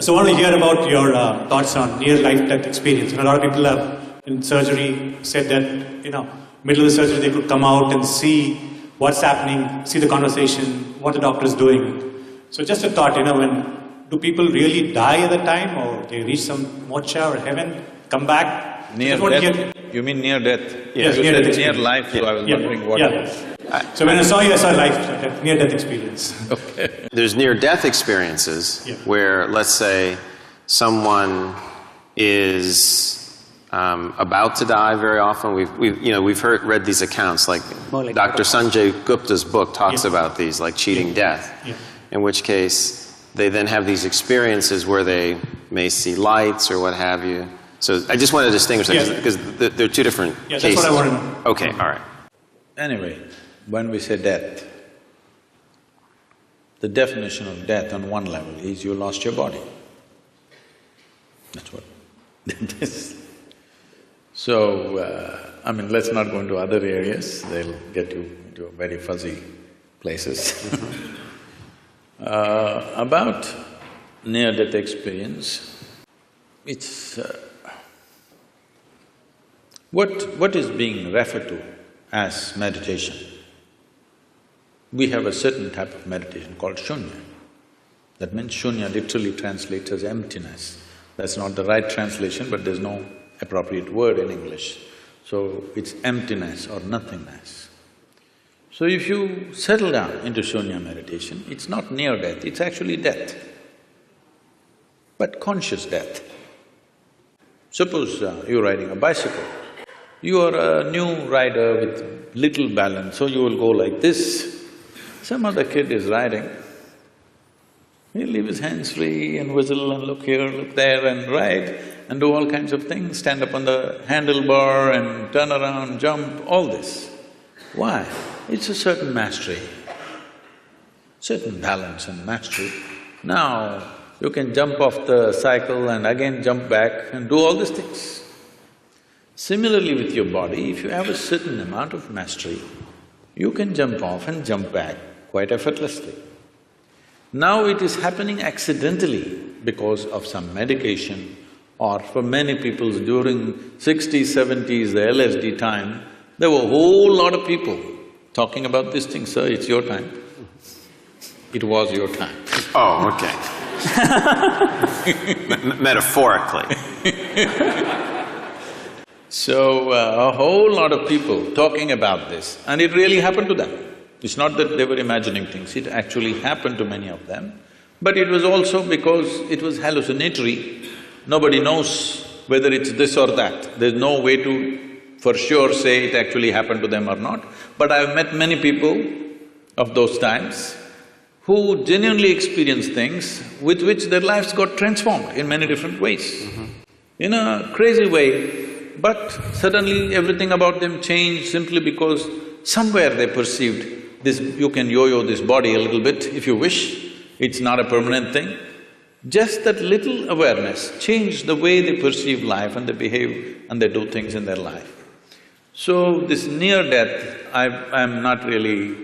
So I want to hear about your thoughts on near life-death experience. A lot of people have in surgery said that, middle of the surgery they could come out and see what's happening, see the conversation, what the doctor is doing. So just a thought, do people really die at the time, or they reach some moksha or heaven, come back? Near death? You mean near death? Yes, you near said death. near life, so I was wondering what… So when I saw you, I saw life, near-death experience. Okay. There's near-death experiences where, let's say, someone is about to die. Very often, we've read these accounts, like Dr. Sanjay Gupta's book talks about these, like cheating death. In which case, they then have these experiences where they may see lights or what have you. So I just want to distinguish that because they're two different cases. That's what I want to know. Okay, all right. Anyway, when we say death, the definition of death on one level is you lost your body. That's what death is. So, let's not go into other areas, they'll get you into very fuzzy places. About near-death experience, it's… what is being referred to as meditation? We have a certain type of meditation called shunya. That means shunya literally translates as emptiness. That's not the right translation, but there's no appropriate word in English. So it's emptiness or nothingness. So if you settle down into shunya meditation, it's not near death, it's actually death, but conscious death. Suppose you're riding a bicycle, you are a new rider with little balance, so you will go like this. Some other kid is riding, he'll leave his hands free and whistle and look here, look there and ride and do all kinds of things, stand up on the handlebar and turn around, jump, all this. Why? It's a certain mastery, certain balance and mastery. Now, you can jump off the cycle and again jump back and do all these things. Similarly with your body, if you have a certain amount of mastery, you can jump off and jump back quite effortlessly. Now it is happening accidentally because of some medication, or for many people during 60s, 70s, the LSD time, there were a whole lot of people talking about this thing, sir, it's your time. It was your time. Oh, okay. Metaphorically. So, a whole lot of people talking about this, and it really happened to them. It's not that they were imagining things, it actually happened to many of them. But it was also because it was hallucinatory. Nobody knows whether it's this or that. There's no way to for sure say it actually happened to them or not. But I've met many people of those times who genuinely experienced things with which their lives got transformed in many different ways. In a crazy way, but suddenly everything about them changed simply because somewhere they perceived this… you can yo-yo this body a little bit if you wish, it's not a permanent thing. Just that little awareness changed the way they perceive life and they behave and they do things in their life. So this near-death, I'm not really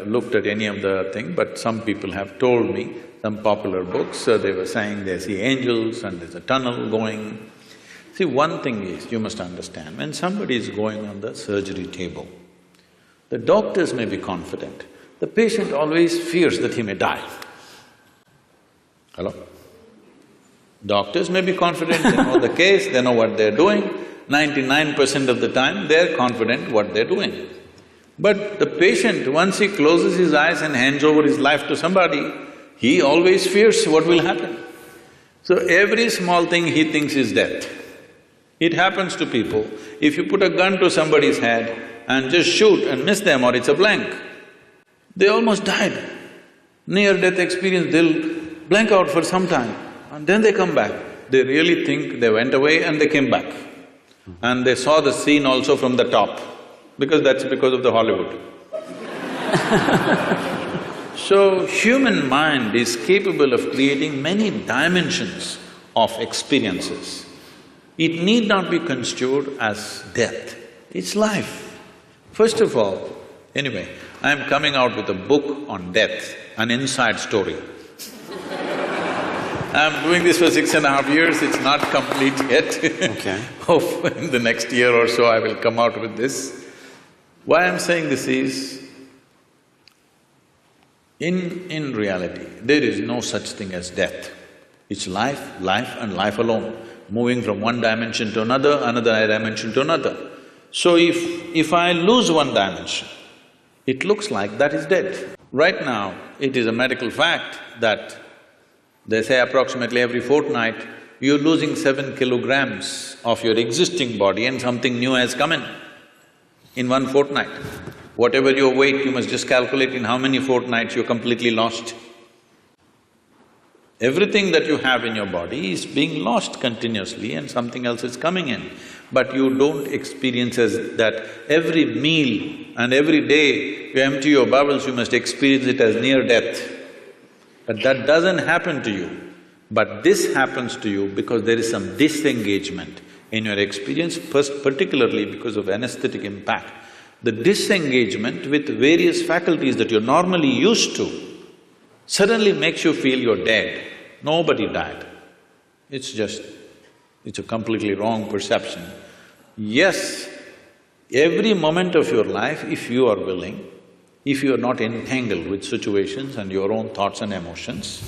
looked at any of the thing, but some people have told me, some popular books, they were saying they see angels and there's a tunnel going. See, one thing is, you must understand, when somebody is going on the surgery table, the doctors may be confident, the patient always fears that he may die. Hello? Doctors may be confident, they know the case, they know what they're doing, 99% of the time they're confident what they're doing. But the patient, once he closes his eyes and hands over his life to somebody, he always fears what will happen. So every small thing he thinks is death. It happens to people, if you put a gun to somebody's head and just shoot and miss them or it's a blank, they almost died. Near-death experience, they'll blank out for some time and then they come back. They really think they went away and they came back. And they saw the scene also from the top, because that's because of the Hollywood. So, human mind is capable of creating many dimensions of experiences. It need not be construed as death, it's life. First of all, anyway, I'm coming out with a book on death, an inside story. I'm doing this for 6.5 years, it's not complete yet. Okay. Hope in the next year or so I will come out with this. Why I'm saying this is, in reality, there is no such thing as death. It's life, life and life alone, moving from one dimension to another, another dimension to another. So if I lose one dimension, it looks like that is dead. Right now, it is a medical fact that they say approximately every fortnight, you're losing 7 kilograms of your existing body and something new has come in 1 fortnight. Whatever your weight, you must just calculate in how many fortnights you're completely lost. Everything that you have in your body is being lost continuously and something else is coming in. But you don't experience as that every meal and every day you empty your bowels, you must experience it as near death. But that doesn't happen to you. But this happens to you because there is some disengagement in your experience, first particularly because of anesthetic impact. The disengagement with various faculties that you're normally used to suddenly makes you feel you're dead. Nobody died. It's a completely wrong perception. Yes, every moment of your life, if you are willing, if you are not entangled with situations and your own thoughts and emotions,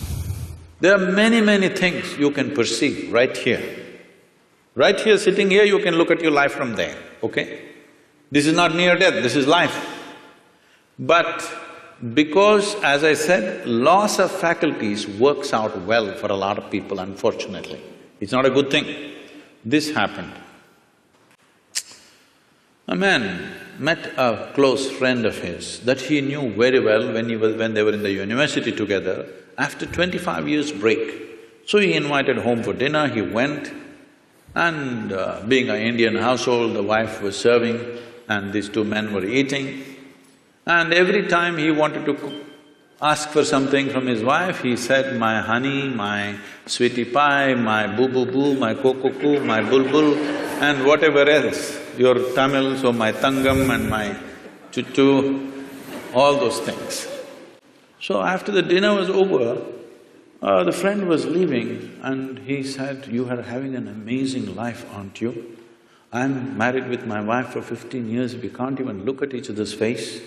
there are many things you can perceive right here. Right here, sitting here, you can look at your life from there, okay? This is not near death, this is life. But because, as I said, loss of faculties works out well for a lot of people, unfortunately. It's not a good thing. This happened. A man met a close friend of his that he knew very well when they were in the university together, after 25 years break. So he invited home for dinner, he went, and being an Indian household, the wife was serving and these two men were eating. And every time he wanted to ask for something from his wife, he said, my honey, my sweetie pie, my boo-boo-boo, my coco-coo, my bulbul, and whatever else, your Tamil, so my tangam and my chuchu, all those things. So after the dinner was over, the friend was leaving and he said, you are having an amazing life, aren't you? I'm married with my wife for 15 years, we can't even look at each other's face.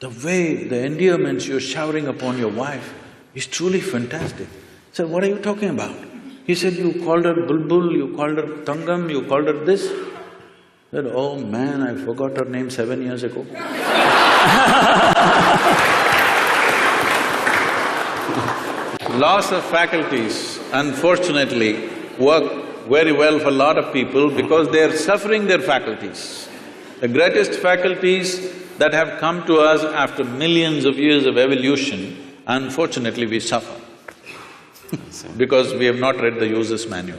The way, the endearments you're showering upon your wife is truly fantastic. I said, what are you talking about? He said, you called her bulbul, you called her tangam, you called her this. I said, oh man, I forgot her name 7 years ago. Loss of faculties, unfortunately, work very well for a lot of people because they are suffering their faculties. The greatest faculties that have come to us after millions of years of evolution, unfortunately we suffer because we have not read the user's manual.